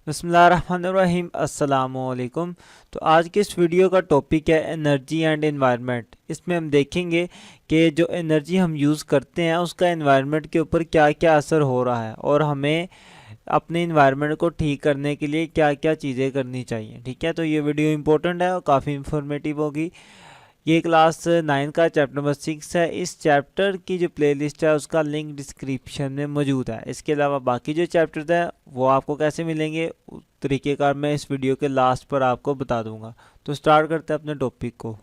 बिस्मिल्लाहिर्रहमानिर्रहीम अस्सलामुअलैकुम। तो आज की इस वीडियो का टॉपिक है एनर्जी एंड एनवायरनमेंट। इसमें हम देखेंगे कि जो एनर्जी हम यूज़ करते हैं उसका एनवायरनमेंट के ऊपर क्या क्या असर हो रहा है और हमें अपने इन्वायरमेंट को ठीक करने के लिए क्या क्या चीज़ें करनी चाहिए। ठीक है, तो ये वीडियो इंपॉर्टेंट है और काफ़ी इंफॉर्मेटिव होगी। ये क्लास 9 का चैप्टर नंबर 6 है। इस चैप्टर की जो प्लेलिस्ट है उसका लिंक डिस्क्रिप्शन में मौजूद है। इसके अलावा बाकी जो चैप्टर्स हैं वो आपको कैसे मिलेंगे उस तरीक़ेकार मैं इस वीडियो के लास्ट पर आपको बता दूंगा। तो स्टार्ट करते हैं अपने टॉपिक को,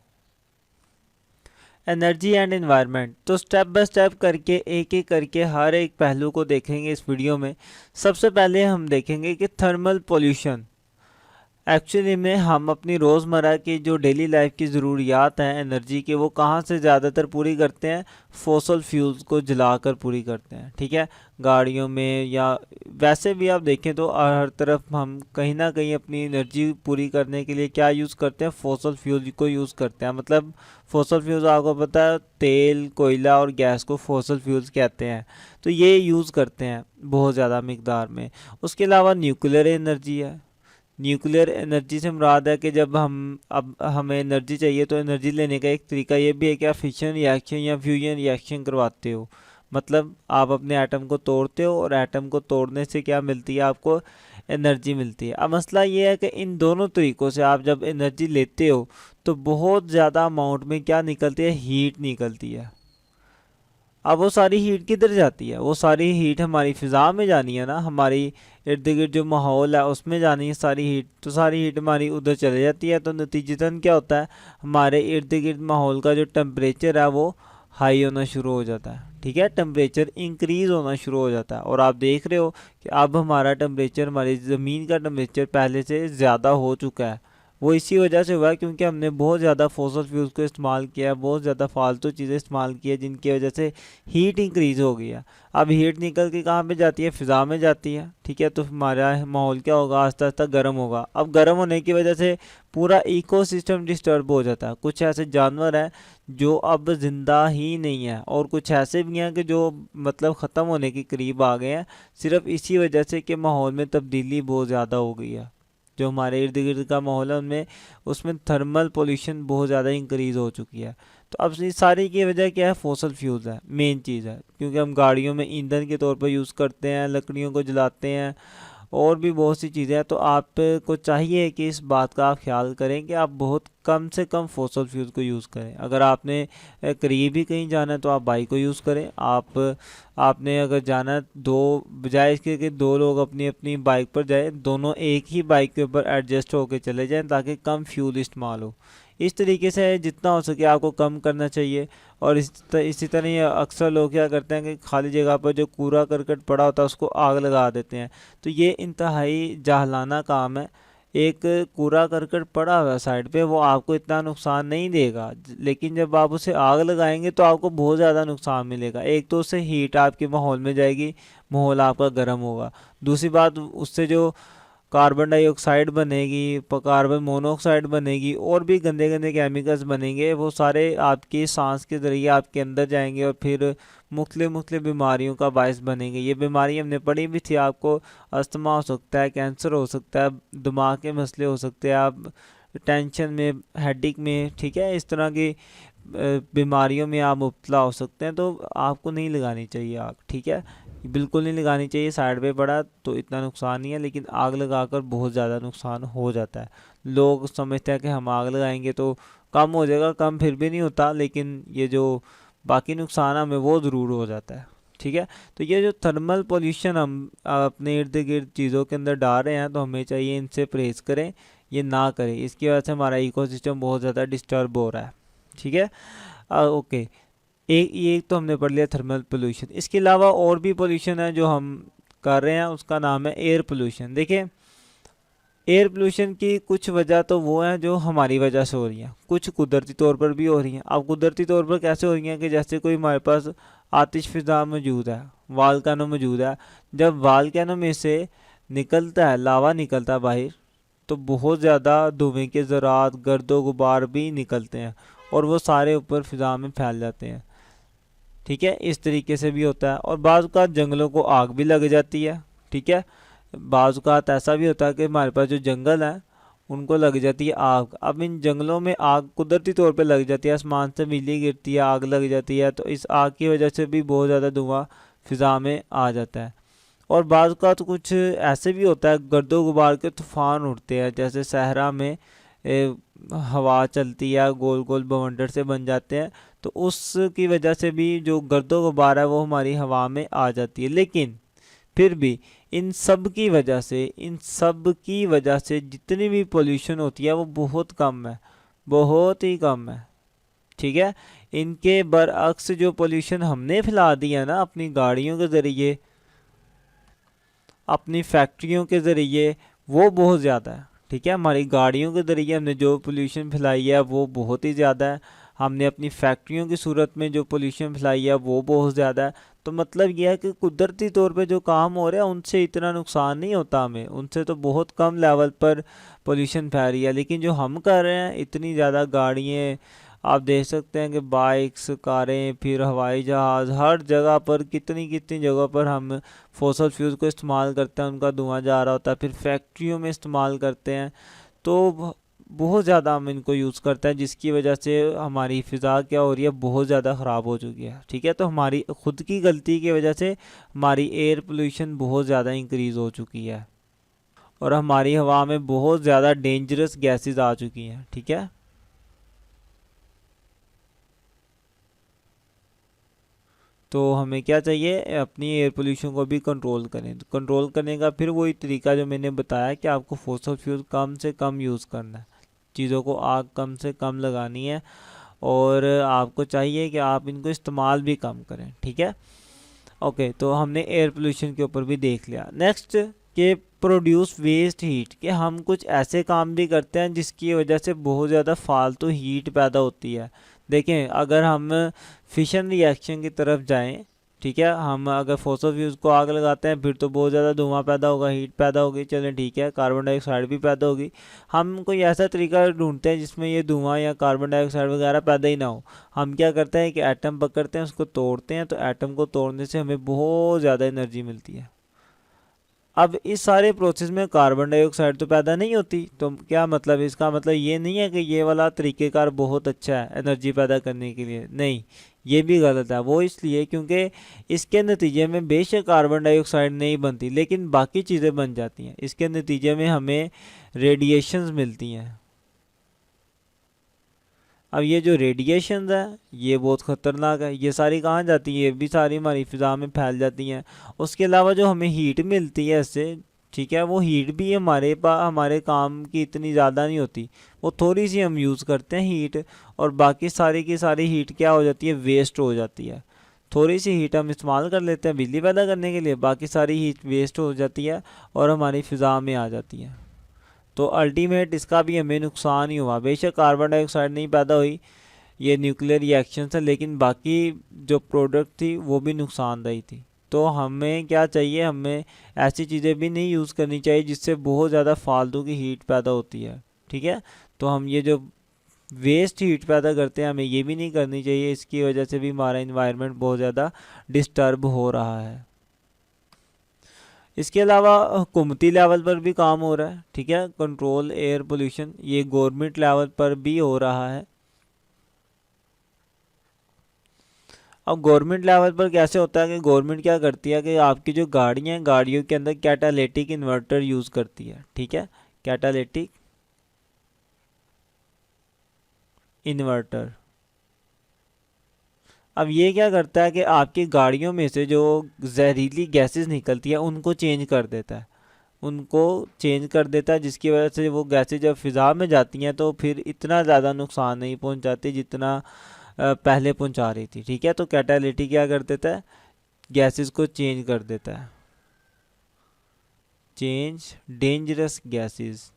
एनर्जी एंड एनवायरनमेंट। तो स्टेप बाय स्टेप करके एक एक करके हर एक पहलू को देखेंगे इस वीडियो में। सबसे पहले हम देखेंगे कि थर्मल पोल्यूशन। एक्चुअली में हम अपनी रोज़मर्रा की जो डेली लाइफ की ज़रूरियात हैं एनर्जी की, वो कहाँ से ज़्यादातर पूरी करते हैं? फॉसल फ्यूल्स को जलाकर पूरी करते हैं। ठीक है, गाड़ियों में या वैसे भी आप देखें तो हर तरफ हम कहीं ना कहीं अपनी एनर्जी पूरी करने के लिए क्या यूज़ करते हैं? फॉसल फ्यूल को यूज़ करते हैं। मतलब फॉसल फ्यूल्स आपको पता है, तेल, कोयला और गैस को फॉसल फ्यूल्स कहते हैं। तो ये यूज़ करते हैं बहुत ज़्यादा मिकदार में। उसके अलावा न्यूक्लियर एनर्जी है। न्यूक्लियर एनर्जी से मुराद है कि जब अब हमें एनर्जी चाहिए तो एनर्जी लेने का एक तरीका ये भी है कि आप फिशन रिएक्शन या फ्यूजन रिएक्शन करवाते हो। मतलब आप अपने एटम को तोड़ते हो और एटम को तोड़ने से क्या मिलती है? आपको एनर्जी मिलती है। अब मसला ये है कि इन दोनों तरीक़ों से आप जब एनर्जी लेते हो तो बहुत ज़्यादा अमाउंट में क्या निकलती है? हीट निकलती है। अब वो सारी हीट किधर जाती है? वो सारी हीट हमारी फ़िज़ा में जानी है ना, हमारी इर्द गिर्द जो माहौल है उसमें जानी है सारी हीट। तो सारी हीट हमारी उधर चली जाती है, तो नतीजतन क्या होता है? हमारे इर्द गिर्द माहौल का जो टेम्परेचर है वो हाई होना शुरू हो जाता है। ठीक है, टेम्परेचर इंक्रीज़ होना शुरू हो जाता है। और आप देख रहे हो कि अब हमारा टेम्परेचर, हमारी ज़मीन का टेम्परेचर पहले से ज़्यादा हो चुका है। वो इसी वजह से हुआ है क्योंकि हमने बहुत ज़्यादा फॉसल फ्यूल्स को इस्तेमाल किया है, बहुत ज़्यादा फालतू चीज़ें इस्तेमाल की है, जिनकी वजह से हीट इंक्रीज़ हो गई है। अब हीट निकल के कहाँ पे जाती है? फ़िज़ा में जाती है। ठीक है, तो हमारा माहौल क्या होगा? आस्ता आस्ता गर्म होगा। अब गर्म होने की वजह से पूरा इकोसिस्टम डिस्टर्ब हो जाता है। कुछ ऐसे जानवर हैं जो अब ज़िंदा ही नहीं है और कुछ ऐसे भी हैं कि जो मतलब ख़त्म होने के करीब आ गए हैं, सिर्फ इसी वजह से कि माहौल में तब्दीली बहुत ज़्यादा हो गई है। जो हमारे इर्द गिर्द का माहौल है उनमें उसमें थर्मल पोल्यूशन बहुत ज़्यादा इंक्रीज़ हो चुकी है। तो अब इस सारी की वजह क्या है? फॉसल फ्यूल्स है, मेन चीज़ है। क्योंकि हम गाड़ियों में ईंधन के तौर पर यूज़ करते हैं, लकड़ियों को जलाते हैं और भी बहुत सी चीज़ें हैं। तो आपको चाहिए कि इस बात का आप ख्याल करें कि आप बहुत कम से कम फॉसल फ्यूल को यूज़ करें। अगर आपने करीब ही कहीं जाना है तो आप बाइक को यूज़ करें। आपने अगर जाना है, दो बजाय इसके कि दो लोग अपनी अपनी बाइक पर जाए, दोनों एक ही बाइक के ऊपर एडजस्ट होकर चले जाएं ताकि कम फ्यूल इस्तेमाल हो। इस तरीके से जितना हो सके आपको कम करना चाहिए। और इसी तरह ये अक्सर लोग क्या करते हैं कि खाली जगह पर जो कूड़ा करकट पड़ा होता है उसको आग लगा देते हैं। तो ये इंतहाई जाहलाना काम है। एक कूड़ा करकट पड़ा हुआ साइड पे, वो आपको इतना नुकसान नहीं देगा, लेकिन जब आप उसे आग लगाएंगे तो आपको बहुत ज़्यादा नुकसान मिलेगा। एक तो उससे हीट आपके माहौल में जाएगी, माहौल आपका गर्म होगा। दूसरी बात, उससे जो कार्बन डाइऑक्साइड बनेगी, कार्बन मोनोऑक्साइड बनेगी और भी गंदे गंदे केमिकल्स बनेंगे, वो सारे आपकी सांस के ज़रिए आपके अंदर जाएंगे और फिर मुख्तलिफ बीमारियों का बायस बनेंगे। ये बीमारी हमने पढ़ी भी थी, आपको अस्थमा हो सकता है, कैंसर हो सकता है, दिमाग के मसले हो सकते हैं, आप टेंशन में, हेडेक में, ठीक है, इस तरह की बीमारियों में आप मुब्तला हो सकते हैं। तो आपको नहीं लगानी चाहिए आग। ठीक है, बिल्कुल नहीं लगानी चाहिए। साइड पे पड़ा तो इतना नुकसान नहीं है, लेकिन आग लगाकर बहुत ज़्यादा नुकसान हो जाता है। लोग समझते हैं कि हम आग लगाएंगे तो कम हो जाएगा, कम फिर भी नहीं होता, लेकिन ये जो बाकी नुकसान हमें वो ज़रूर हो जाता है। ठीक है, तो ये जो थर्मल पोल्यूशन हम अपने इर्द गिर्द चीज़ों के अंदर डाल रहे हैं, तो हमें चाहिए इनसे परहेज़ करें, ये ना करें। इसकी वजह से हमारा इकोसिस्टम बहुत ज़्यादा डिस्टर्ब हो रहा है। ठीक है, ओके। एक ये तो हमने पढ़ लिया थर्मल पोल्यूशन। इसके अलावा और भी पोल्यूशन है जो हम कर रहे हैं, उसका नाम है एयर पोल्यूशन। देखिए, एयर पोल्यूशन की कुछ वजह तो वो है जो हमारी वजह से हो रही हैं, कुछ कुदरती तौर पर भी हो रही हैं। अब कुदरती तौर पर कैसे हो रही हैं कि जैसे कोई हमारे पास आतिश फिजा मौजूद है, वाल्कानो मौजूद है। जब वाल्कानो में से निकलता है, लावा निकलता है बाहर, तो बहुत ज़्यादा धुएं के ज़रात, गर्दो गुबार भी निकलते हैं और वो सारे ऊपर फिजा में फैल जाते हैं। ठीक है, इस तरीके से भी होता है। और बाज़ का जंगलों को आग भी लग जाती है। ठीक है, बाज़ औक़ात ऐसा भी होता है कि हमारे पास जो जंगल है उनको लग जाती है आग। अब इन जंगलों में आग कुदरती तौर पे लग जाती है, आसमान से बिजली गिरती है, आग लग जाती है, तो इस आग की वजह से भी बहुत ज़्यादा धुआं फ़िज़ा में आ जाता है। और बाज़ का तो कुछ ऐसे भी होता है, गर्दो गुबार के तूफ़ान उठते हैं, जैसे सहरा में हवा चलती है, गोल गोल बवंडर से बन जाते हैं, तो उसकी वजह से भी जो गर्दो गुबार है वो हमारी हवा में आ जाती है। लेकिन फिर भी इन सब की वजह से जितनी भी पोल्यूशन होती है वो बहुत कम है, बहुत ही कम है। ठीक है, इनके बरअक्स जो पोल्यूशन हमने फैला दिया ना अपनी गाड़ियों के ज़रिए, अपनी फैक्ट्रियों के ज़रिए, वो बहुत ज़्यादा है। ठीक है, हमारी गाड़ियों के ज़रिए हमने जो पोल्यूशन फैलाई है वो बहुत ही ज़्यादा है। हमने अपनी फैक्ट्रियों की सूरत में जो पोल्यूशन फैलाई है वो बहुत ज़्यादा है। तो मतलब यह है कि कुदरती तौर पे जो काम हो रहा है उनसे इतना नुकसान नहीं होता हमें, उनसे तो बहुत कम लेवल पर पोल्यूशन फैल रही है। लेकिन जो हम कर रहे हैं, इतनी ज़्यादा गाड़ियाँ, आप देख सकते हैं कि बाइक्स, कारें, फिर हवाई जहाज़, हर जगह पर कितनी कितनी जगह पर हम फॉसल फ्यूल को इस्तेमाल करते हैं, उनका धुआं जा रहा होता है। फिर फैक्ट्रियों में इस्तेमाल करते हैं, तो बहुत ज़्यादा हम इनको यूज़ करते हैं, जिसकी वजह से हमारी फ़िज़ा क्या हो रही है, बहुत ज़्यादा ख़राब हो चुकी है। ठीक है, तो हमारी ख़ुद की गलती की वजह से हमारी एयर पोल्यूशन बहुत ज़्यादा इंक्रीज़ हो चुकी है और हमारी हवा में बहुत ज़्यादा डेंजरस गैसेस आ चुकी हैं। ठीक है, तो हमें क्या चाहिए, अपनी एयर पोल्यूशन को भी कंट्रोल करें। तो कंट्रोल करने का फिर वही तरीका जो मैंने बताया कि आपको फॉसल फ्यूल कम से कम यूज़ करना है, चीज़ों को आग कम से कम लगानी है, और आपको चाहिए कि आप इनको इस्तेमाल भी कम करें। ठीक है, ओके, तो हमने एयर पोल्यूशन के ऊपर भी देख लिया। नेक्स्ट के प्रोड्यूस वेस्ट हीट, कि हम कुछ ऐसे काम भी करते हैं जिसकी वजह से बहुत ज़्यादा फालतू हीट पैदा होती है। देखें, अगर हम फिशन रिएक्शन की तरफ जाएं, ठीक है, हम अगर फॉसल फ्यूल्स को आग लगाते हैं फिर तो बहुत ज़्यादा धुआं पैदा होगा, हीट पैदा होगी, चलें ठीक है, कार्बन डाइऑक्साइड भी पैदा होगी। हम कोई ऐसा तरीका ढूंढते हैं जिसमें ये धुआं या कार्बन डाइऑक्साइड वगैरह पैदा ही ना हो। हम क्या करते हैं कि एटम पकड़ते हैं, उसको तोड़ते हैं, तो एटम को तोड़ने से हमें बहुत ज़्यादा एनर्जी मिलती है। अब इस सारे प्रोसेस में कार्बन डाइऑक्साइड तो पैदा नहीं होती, तो क्या मतलब, इसका मतलब ये नहीं है कि ये वाला तरीक़ेकार बहुत अच्छा है एनर्जी पैदा करने के लिए, नहीं, ये भी गलत है। वो इसलिए क्योंकि इसके नतीजे में बेशक कार्बन डाइऑक्साइड नहीं बनती, लेकिन बाकी चीज़ें बन जाती हैं। इसके नतीजे में हमें रेडिएशंस मिलती हैं। अब ये जो रेडिएशंस है ये बहुत ख़तरनाक है, ये सारी कहाँ जाती है, ये भी सारी हमारी फ़िज़ा में फैल जाती हैं। उसके अलावा जो हमें हीट मिलती है इससे, ठीक है, वो हीट भी हमारे काम की इतनी ज़्यादा नहीं होती, वो थोड़ी सी हम यूज़ करते हैं हीट, और बाकी सारी की सारी हीट क्या हो जाती है, वेस्ट हो जाती है। थोड़ी सी हीट हम इस्तेमाल कर लेते हैं बिजली पैदा करने के लिए, बाकी सारी हीट वेस्ट हो जाती है और हमारी फ़िज़ा में आ जाती है। तो अल्टीमेट इसका भी हमें नुकसान ही हुआ। बेशक कार्बन डाइऑक्साइड नहीं पैदा हुई, ये न्यूक्लियर रिएक्शन है, लेकिन बाकी जो प्रोडक्ट थी वो भी नुकसानदायी थी। तो हमें क्या चाहिए, हमें ऐसी चीज़ें भी नहीं यूज़ करनी चाहिए जिससे बहुत ज़्यादा फालतू की हीट पैदा होती है। ठीक है, तो हम ये जो वेस्ट हीट पैदा करते हैं हमें ये भी नहीं करनी चाहिए, इसकी वजह से भी हमारा इन्वायरमेंट बहुत ज़्यादा डिस्टर्ब हो रहा है। इसके अलावा हुकूमती लेवल पर भी काम हो रहा है। ठीक है, कंट्रोल एयर पोल्यूशन, ये गवर्नमेंट लेवल पर भी हो रहा है। अब गवर्नमेंट लेवल पर कैसे होता है कि गवर्नमेंट क्या करती है कि आपकी जो गाड़ियाँ हैं, गाड़ियों के अंदर कैटालिटिक इन्वर्टर यूज़ करती है। ठीक है, कैटालिटिक इन्वर्टर। अब ये क्या करता है कि आपकी गाड़ियों में से जो जहरीली गैसेस निकलती है उनको चेंज कर देता है, जिसकी वजह से वो गैसेज जब फ़िज़ा में जाती हैं तो फिर इतना ज़्यादा नुकसान नहीं पहुंचाती जितना पहले पहुंचा रही थी। ठीक है, तो कैटालिटिक क्या कर देता है, गैसेस को चेंज कर देता है, चेंज डेंजरस गैसेस।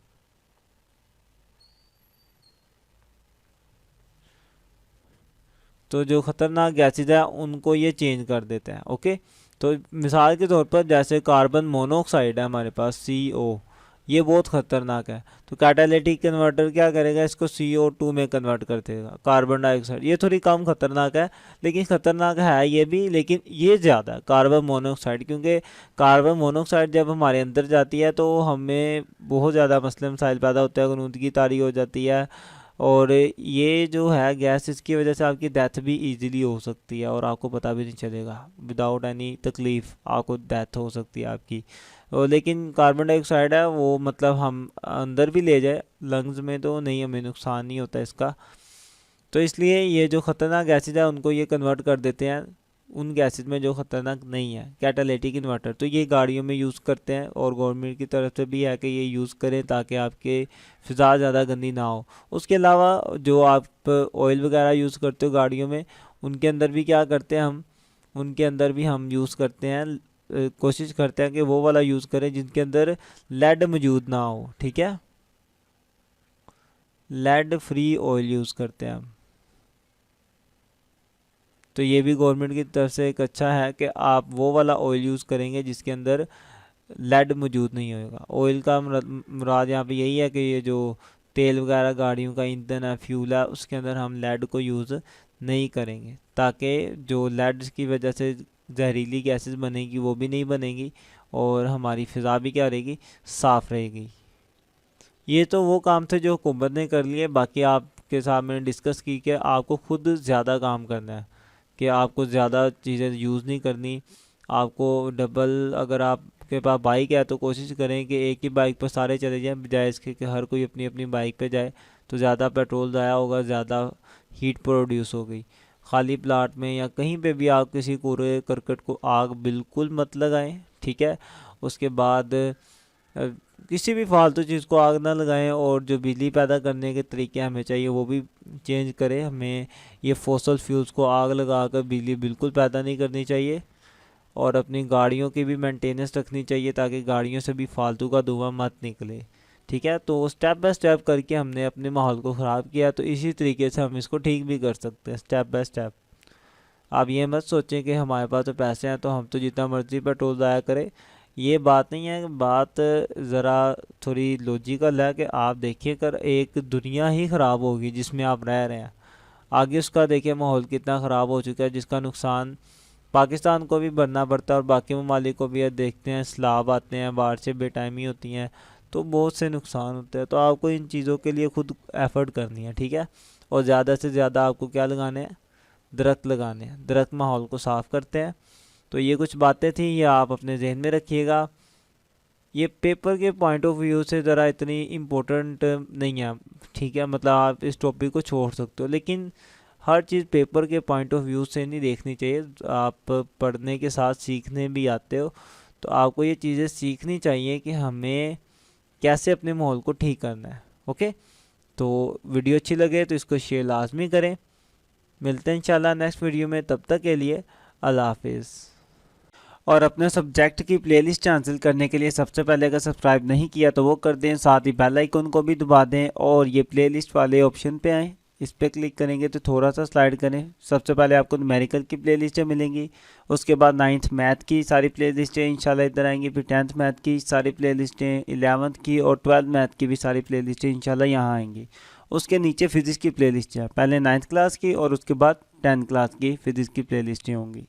तो जो ख़तरनाक गैसेज है उनको ये चेंज कर देता है। ओके, तो मिसाल के तौर पर जैसे कार्बन मोनोऑक्साइड है हमारे पास CO, ये बहुत ख़तरनाक है। तो कैटालिटिक कन्वर्टर क्या करेगा, इसको CO2 में कन्वर्ट कर देगा, कार्बन डाइऑक्साइड। ये थोड़ी कम खतरनाक है, लेकिन ख़तरनाक है ये भी, लेकिन ये ज़्यादा कार्बन मोनोऑक्साइड, क्योंकि कार्बन मोनोऑक्साइड जब हमारे अंदर जाती है तो हमें बहुत ज़्यादा मसले मसाइल पैदा होते हैं, गनूदगी तारी हो जाती है, और ये जो है गैस, इसकी वजह से आपकी डेथ भी इजीली हो सकती है और आपको पता भी नहीं चलेगा, विदाउट एनी तकलीफ़ आपको डेथ हो सकती है आपकी। लेकिन कार्बन डाइऑक्साइड है वो मतलब हम अंदर भी ले जाए लंग्स में तो नहीं, हमें नुकसान नहीं होता इसका। तो इसलिए ये जो ख़तरनाक गैसेज है उनको ये कन्वर्ट कर देते हैं उन गैसेज में जो ख़तरनाक नहीं है, कैटालिटिक इन्वर्टर। तो ये गाड़ियों में यूज़ करते हैं और गवर्नमेंट की तरफ से भी है कि ये यूज़ करें ताकि आपके फ़िज़ा ज़्यादा गंदी ना हो। उसके अलावा जो आप ऑयल वगैरह यूज़ करते हो गाड़ियों में, उनके अंदर भी क्या करते हैं हम, उनके अंदर भी हम यूज़ करते हैं, कोशिश करते हैं कि वो वाला यूज़ करें जिनके अंदर लेड मौजूद ना हो, ठीक है। लेड फ्री ऑयल यूज़ करते हैं हम। तो ये भी गवर्नमेंट की तरफ से एक अच्छा है कि आप वो वाला ऑयल यूज़ करेंगे जिसके अंदर लेड मौजूद नहीं होगा। ऑयल का मुराद यहाँ पे यही है कि ये जो तेल वगैरह गाड़ियों का ईंधन है, फ्यूल है, उसके अंदर हम लेड को यूज़ नहीं करेंगे, ताकि जो लेड की वजह से जहरीली गैसेस बनेगी वो भी नहीं बनेगी और हमारी फ़िज़ा भी क्या रहेगी, साफ़ रहेगी। ये तो वो काम थे जो हुकूमत ने कर लिए। बाकी आपके साथ मैंने डिस्कस की कि आपको खुद ज़्यादा काम करना है, कि आपको ज़्यादा चीज़ें यूज़ नहीं करनी। आपको डबल, अगर आपके पास बाइक है तो कोशिश करें कि एक ही बाइक पर सारे चले जाएं, बजाय इसके कि हर कोई अपनी अपनी बाइक पे जाए, तो ज़्यादा पेट्रोल ज़ाया होगा, ज़्यादा हीट प्रोड्यूस हो गई। खाली प्लाट में या कहीं पे भी आप किसी कूड़े करकट को आग बिल्कुल मत लगाएं, ठीक है। उसके बाद किसी भी फालतू चीज़ को आग ना लगाएं, और जो बिजली पैदा करने के तरीके हमें चाहिए वो भी चेंज करें। हमें ये फॉसल फ्यूल्स को आग लगाकर बिजली बिल्कुल पैदा नहीं करनी चाहिए, और अपनी गाड़ियों की भी मेंटेनेंस रखनी चाहिए ताकि गाड़ियों से भी फालतू का धुआं मत निकले, ठीक है। तो स्टेप बाय स्टेप करके हमने अपने माहौल को ख़राब किया, तो इसी तरीके से हम इसको ठीक भी कर सकते हैं, स्टेप बाय स्टेप। आप ये मत सोचें कि हमारे पास तो पैसे हैं तो हम तो जितना मर्जी पेट्रोल ज़ाया करें, ये बात नहीं है। बात ज़रा थोड़ी लॉजिकल है कि आप देखिए कर एक दुनिया ही ख़राब होगी जिसमें आप रह रहे हैं, आगे उसका देखिए माहौल कितना ख़राब हो चुका है, जिसका नुकसान पाकिस्तान को भी भरना पड़ता है और बाकी ममालिक को भी। देखते हैं सैलाब आते हैं, बाढ़ से बेटाइमी होती हैं, तो बहुत से नुकसान होते हैं। तो आपको इन चीज़ों के लिए खुद एफर्ट करनी है, ठीक है। और ज़्यादा से ज़्यादा आपको क्या लगाने हैं, दरख्त लगाने हैं। दरख्त माहौल को साफ़ करते हैं। तो ये कुछ बातें थी, ये आप अपने जहन में रखिएगा। ये पेपर के पॉइंट ऑफ व्यू से ज़रा इतनी इम्पोर्टेंट नहीं है, ठीक है। मतलब आप इस टॉपिक को छोड़ सकते हो, लेकिन हर चीज़ पेपर के पॉइंट ऑफ व्यू से नहीं देखनी चाहिए। आप पढ़ने के साथ सीखने भी आते हो, तो आपको ये चीज़ें सीखनी चाहिए कि हमें कैसे अपने माहौल को ठीक करना है, ओके। तो वीडियो अच्छी लगे तो इसको शेयर लाजमी करें। मिलते हैं इंशाल्लाह नेक्स्ट वीडियो में, तब तक के लिए अल्लाह हाफिज़। और अपने सब्जेक्ट की प्लेलिस्ट हासिल करने के लिए सबसे पहले अगर सब्सक्राइब नहीं किया तो वो कर दें, साथ ही बेल आइकन को भी दबा दें और ये प्लेलिस्ट वाले ऑप्शन पे आएँ, इस पर क्लिक करेंगे तो थोड़ा सा स्लाइड करें। सबसे पहले आपको न्यूमेरिकल की प्लेलिस्टें मिलेंगी, उसके बाद 9th मैथ की सारी प्लेलिस्टें इंशाल्लाह इधर आएंगी, फिर 10th मैथ की सारी प्लेलिस्टें, 11th की और 12th मैथ की भी सारी प्लेलिस्टें इंशाल्लाह यहाँ आएंगी। उसके नीचे फ़िज़िक्स की प्लेलिस्ट है, पहले 9th क्लास की और उसके बाद 10th क्लास की फ़िज़िक्स की प्लेलिस्टें होंगी।